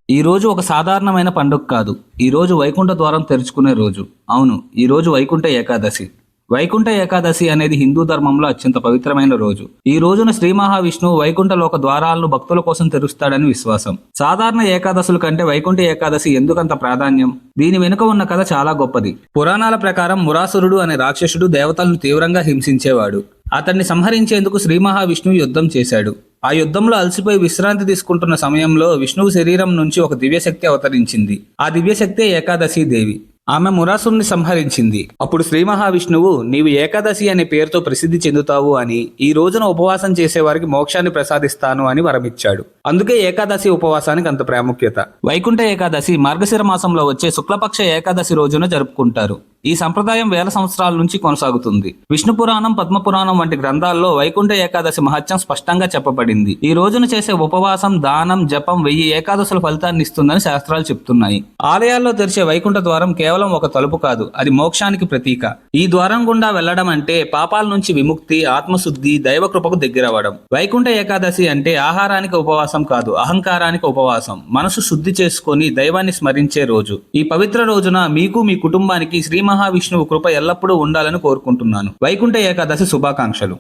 ఈ రోజు ఒక సాధారణమైన పండుగ కాదు. ఈ రోజు వైకుంఠ ద్వారం తెరుచుకునే రోజు. అవును, ఈ రోజు వైకుంఠ ఏకాదశి. వైకుంఠ ఏకాదశి అనేది హిందూ ధర్మంలో అత్యంత పవిత్రమైన రోజు. ఈ రోజున శ్రీ మహావిష్ణువు వైకుంఠ లోక ద్వారాలను భక్తుల కోసం తెరుస్తాడని విశ్వాసం. సాధారణ ఏకాదశుల కంటే వైకుంఠ ఏకాదశి ఎందుకంత ప్రాధాన్యం? దీని వెనుక ఉన్న కథ చాలా గొప్పది. పురాణాల ప్రకారం మురాసురుడు అనే రాక్షసుడు దేవతలను తీవ్రంగా హింసించేవాడు. అతన్ని సంహరించేందుకు శ్రీ మహావిష్ణువు యుద్ధం చేశాడు. ఆ యుద్ధంలో అలసిపోయి విశ్రాంతి తీసుకుంటున్న సమయంలో విష్ణువు శరీరం నుంచి ఒక దివ్యశక్తి అవతరించింది. ఆ దివ్యశక్తే ఏకాదశి దేవి. ఆమె మురాసురుని సంహరించింది. అప్పుడు శ్రీ మహావిష్ణువు, నీవు ఏకాదశి అనే పేరుతో ప్రసిద్ధి చెందుతావు అని, ఈ రోజున ఉపవాసం చేసేవారికి మోక్షాన్ని ప్రసాదిస్తాను అని వరమిచ్చాడు. అందుకే ఏకాదశి ఉపవాసానికి అంత ప్రాముఖ్యత. వైకుంఠ ఏకాదశి మార్గశిర మాసంలో వచ్చే శుక్లపక్ష ఏకాదశి రోజున జరుపుకుంటారు. ఈ సంప్రదాయం వేల సంవత్సరాల నుంచి కొనసాగుతుంది. విష్ణు పురాణం, పద్మపురాణం వంటి గ్రంథాల్లో వైకుంఠ ఏకాదశి మహత్యం స్పష్టంగా చెప్పబడింది. ఈ రోజున చేసే ఉపవాసం, దానం, జపం 1000 ఏకాదశుల ఫలితాన్ని ఇస్తుందని శాస్త్రాలు చెప్తున్నాయి. ఆలయాల్లో తెరిచే వైకుంఠ ద్వారం కేవలం ఒక తలుపు కాదు, అది మోక్షానికి ప్రతీక. ఈ ద్వారం గుండా వెళ్లడం అంటే పాపాల నుంచి విముక్తి, ఆత్మశుద్ధి, దైవకృపకు దగ్గరవడం. వైకుంఠ ఏకాదశి అంటే ఆహారానికి ఉపవాసం కాదు, అహంకారానికి ఉపవాసం. మనసు శుద్ధి చేసుకొని దైవాన్ని స్మరించే రోజు. ఈ పవిత్ర రోజున మీకు, మీ కుటుంబానికి శ్రీ మహావిష్ణువు కృప ఎల్లప్పుడూ ఉండాలని కోరుకుంటున్నాను. వైకుంఠ ఏకాదశి శుభాకాంక్షలు.